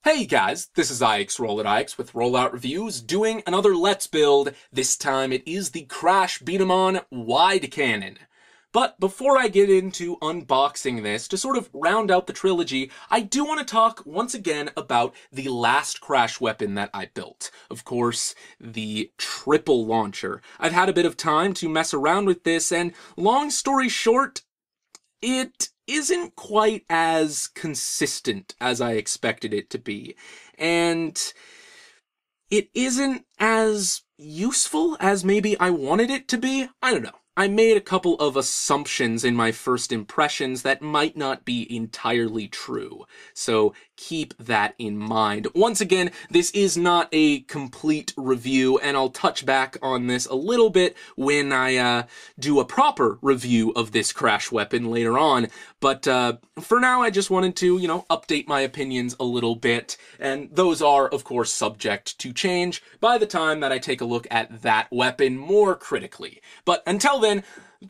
Hey guys, this is RolloutReviews with RolloutReviews doing another Let's Build. This time it is the Crash B-Daman wide cannon. But before I get into unboxing this, to sort of round out the trilogy, I do want to talk once again about the last Crash weapon that I built. Of course, the triple launcher. I've had a bit of time to mess around with this, and long story short, it isn't quite as consistent as I expected it to be. And it isn't as useful as maybe I wanted it to be. I don't know. I made a couple of assumptions in my first impressions that might not be entirely true, so keep that in mind. Once again, this is not a complete review, and I'll touch back on this a little bit when I do a proper review of this Crash weapon later on, but for now I just wanted to, update my opinions a little bit, and those are, of course, subject to change by the time that I take a look at that weapon more critically. But until then,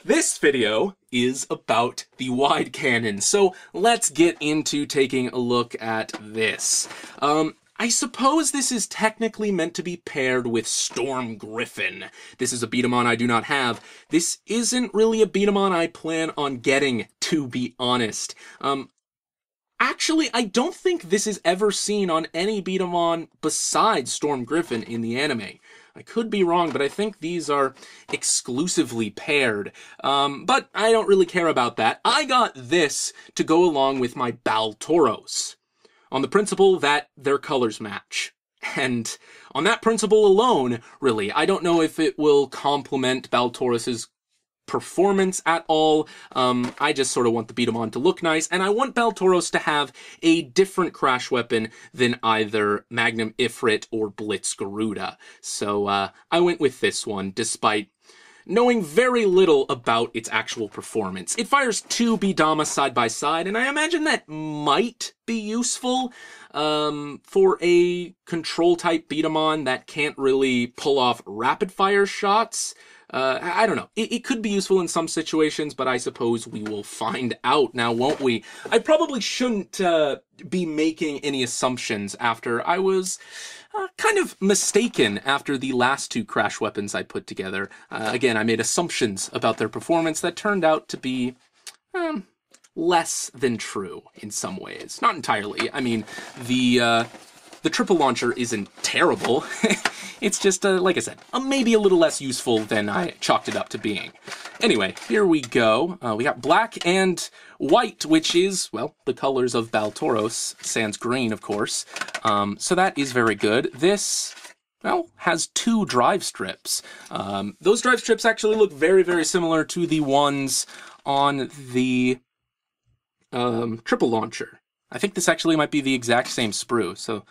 this video is about the wide cannon, so let's get into taking a look at this. I suppose this is technically meant to be paired with Storm Griffin. This is a B-Daman I do not have. This isn't really a B-Daman I plan on getting, to be honest. Actually, I don't think this is ever seen on any B-Daman besides Storm Griffin in the anime. I could be wrong, but I think these are exclusively paired. But I don't really care about that. I got this to go along with my Bal Tauros, on the principle that their colors match. And on that principle alone, really, I don't know if it will complement Bal Tauros's performance at all. I just sort of want the B-Daman to look nice, and I want Bal Tauros to have a different Crash weapon than either Magnum Ifrit or Blitz Garuda. So I went with this one, despite knowing very little about its actual performance. It fires two B-Damas side by side, and I imagine that might be useful for a control-type B-Daman that can't really pull off rapid-fire shots. I don't know. It could be useful in some situations, but I suppose we will find out now, won't we? I probably shouldn't be making any assumptions after I was kind of mistaken after the last two Crash weapons I put together. Again, I made assumptions about their performance that turned out to be less than true in some ways. Not entirely. I mean, the triple launcher isn't terrible. It's just, like I said, maybe a little less useful than I chalked it up to being. Anyway, here we go. We got black and white, which is, well, the colors of Bal Tauros, sans green, of course. So that is very good. This, well, has two drive strips. Those drive strips actually look very, very similar to the ones on the triple launcher. I think this actually might be the exact same sprue, so,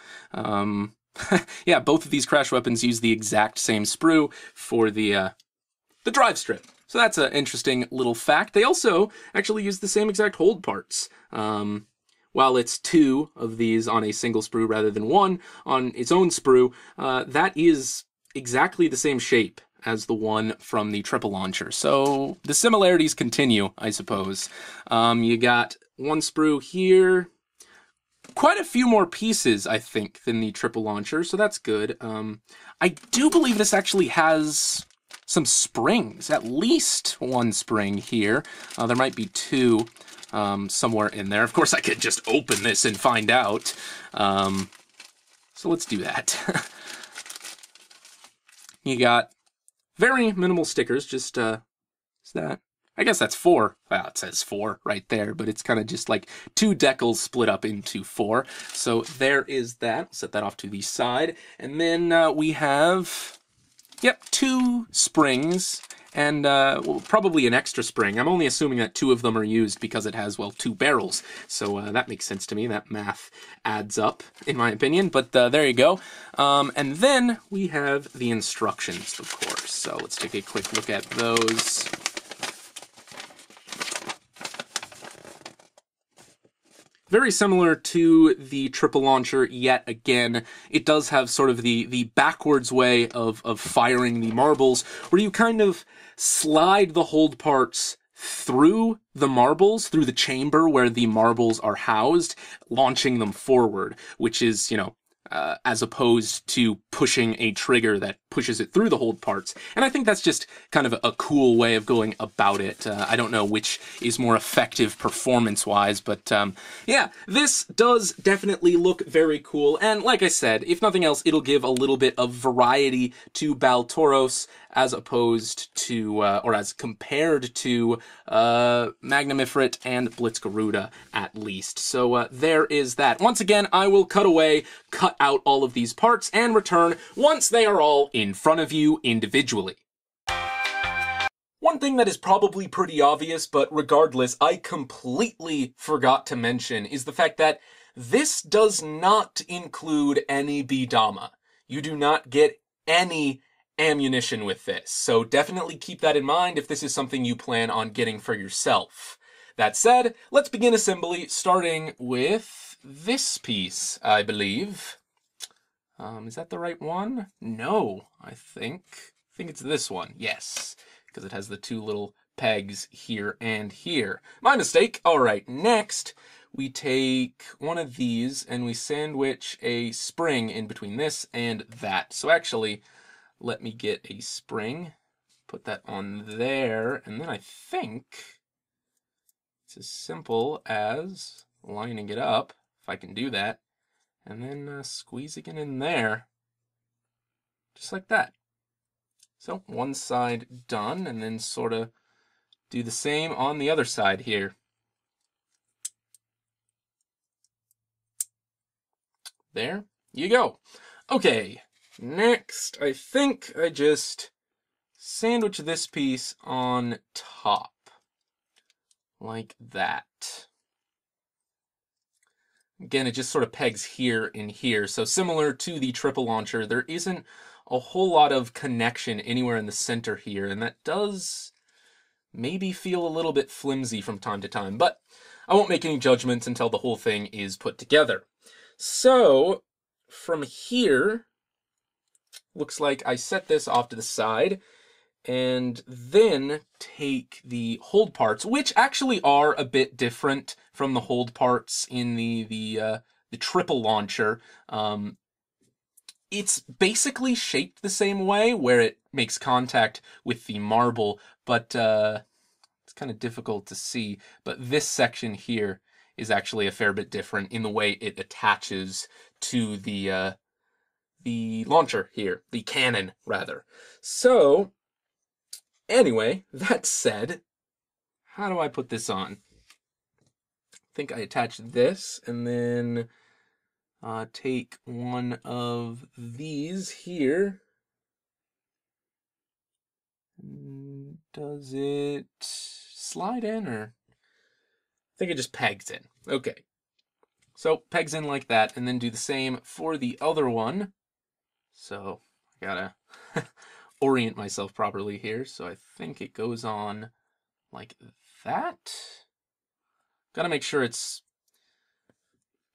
yeah, both of these Crash weapons use the exact same sprue for the drive strip. So that's an interesting little fact. They also actually use the same exact hold parts. While it's two of these on a single sprue rather than one on its own sprue, that is exactly the same shape as the one from the triple launcher. So the similarities continue, I suppose. You got one sprue here. Quite a few more pieces, I think, than the triple launcher, so that's good. I do believe this actually has some springs, at least one spring here. There might be two somewhere in there. Of course, I could just open this and find out. So let's do that. You got very minimal stickers, just, is that? I guess that's 4. Well, it says 4 right there, but it's kind of just like 2 decals split up into 4. So there is that. Set that off to the side. And then we have, yep, 2 springs and well, probably an extra spring. I'm only assuming that 2 of them are used because it has, well, 2 barrels. So that makes sense to me. That math adds up, in my opinion. But there you go. And then we have the instructions, of course. So let's take a quick look at those. Very similar to the triple launcher yet again. It does have sort of the backwards way of firing the marbles, where you kind of slide the hold parts through the marbles, through the chamber where the marbles are housed, launching them forward, which is, as opposed to pushing a trigger that pushes it through the hold parts. And I think that's just kind of a cool way of going about it. I don't know which is more effective performance-wise, but yeah, this does definitely look very cool. And like I said, if nothing else, it'll give a little bit of variety to Bal Tauros as opposed to, or as compared to, Magnum Ifrit and Blitz Garuda, at least. So there is that. Once again, I will cut out all of these parts, and return once they are all in front of you individually. One thing that is probably pretty obvious, but regardless, I completely forgot to mention, is the fact that this does not include any B-Daman. You do not get any ammunition with this, so definitely keep that in mind if this is something you plan on getting for yourself. That said, let's begin assembly, starting with this piece, I believe. Is that the right one? No, I think it's this one. Yes, because it has the two little pegs here and here. My mistake. All right, next we take one of these and we sandwich a spring in between this and that. So actually, let me get a spring, put that on there, and then I think it's as simple as lining it up, if I can do that, and then squeezing it in there, just like that. So one side done, and then sort of do the same on the other side here. There you go. Okay, next I think I just sandwich this piece on top, like that. Again, it just sort of pegs here and here. So similar to the triple launcher, there isn't a whole lot of connection anywhere in the center here, and that does maybe feel a little bit flimsy from time to time, but I won't make any judgments until the whole thing is put together. So from here, looks like I set this off to the side, and then take the hold parts, which actually are a bit different from the hold parts in the triple launcher. It's basically shaped the same way, where it makes contact with the marble, but it's kind of difficult to see. But this section here is actually a fair bit different in the way it attaches to the launcher here, the cannon rather. So anyway, that said, how do I put this on? I think I attach this and then take one of these here. Does it slide in, or? I think it just pegs in. Okay. So pegs in like that, and then do the same for the other one. So I gotta orient myself properly here. So I think it goes on like that. Gotta make sure it's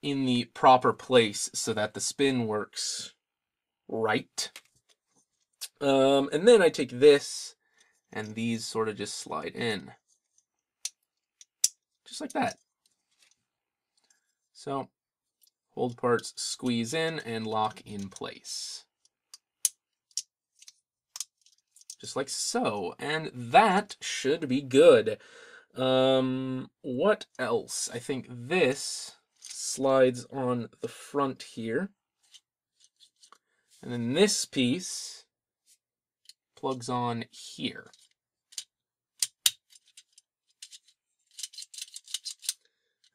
in the proper place so that the spin works right. And then I take this, and these sort of just slide in. Just like that. So hold parts squeeze in and lock in place. Just like so, and that should be good. What else? I think this slides on the front here, and then this piece plugs on here.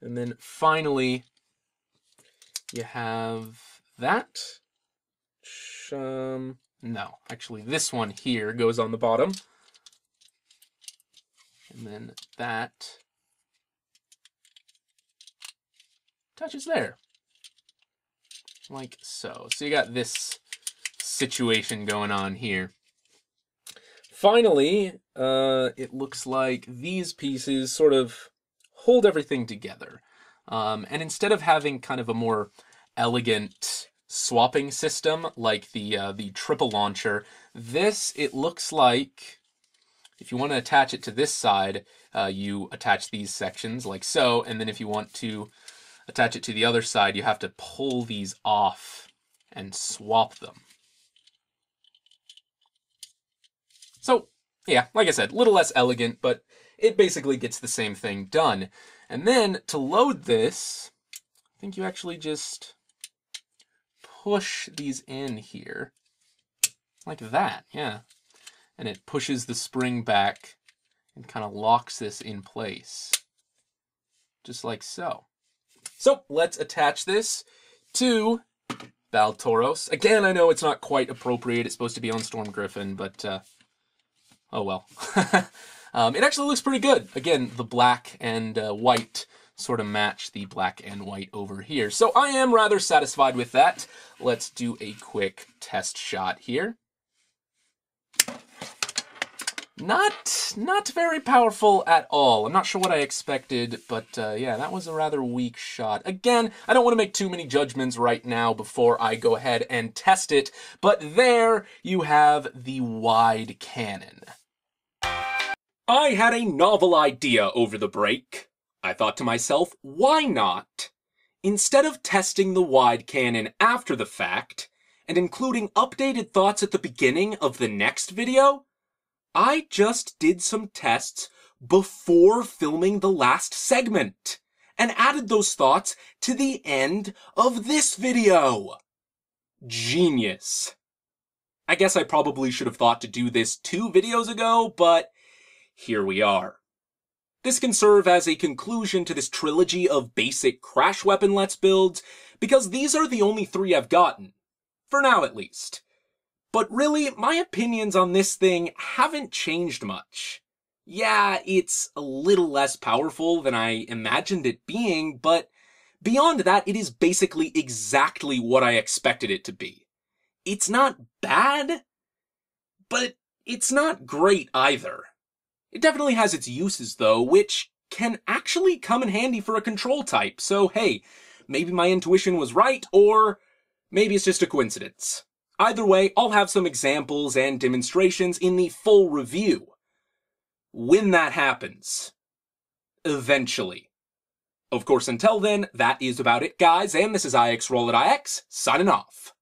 And then finally, you have that. No, actually this one here goes on the bottom. And then that touches there. Like so. So you got this situation going on here. Finally, it looks like these pieces sort of hold everything together. And instead of having kind of a more elegant swapping system like the triple launcher, this, it looks like, If you want to attach it to this side, you attach these sections like so, and then if you want to attach it to the other side, you have to pull these off and swap them. So, yeah, like I said, a little less elegant, but it basically gets the same thing done. And then, to load this, I think you actually just push these in here, like that, yeah. And it pushes the spring back and kind of locks this in place, just like so. So let's attach this to Bal Tauros. Again, I know it's not quite appropriate. It's supposed to be on Storm Griffin, but oh well. It actually looks pretty good. Again, the black and white sort of match the black and white over here. So I am rather satisfied with that. Let's do a quick test shot here. Not very powerful at all. I'm not sure what I expected, but yeah, that was a rather weak shot. Again, I don't want to make too many judgments right now before I go ahead and test it, but there you have the wide cannon. I had a novel idea over the break. I thought to myself, why not? Instead of testing the wide cannon after the fact, and including updated thoughts at the beginning of the next video, I just did some tests before filming the last segment, and added those thoughts to the end of this video. Genius. I guess I probably should have thought to do this 2 videos ago, but here we are. This can serve as a conclusion to this trilogy of basic Crash Weapon Let's Builds, because these are the only 3 I've gotten. For now, at least. But really, my opinions on this thing haven't changed much. Yeah, it's a little less powerful than I imagined it being, but beyond that, it is basically exactly what I expected it to be. It's not bad, but it's not great either. It definitely has its uses, though, which can actually come in handy for a control type, so hey, maybe my intuition was right, or maybe it's just a coincidence. Either way, I'll have some examples and demonstrations in the full review. When that happens. Eventually. Of course, until then, that is about it, guys, and this is IX RolloutIX, signing off.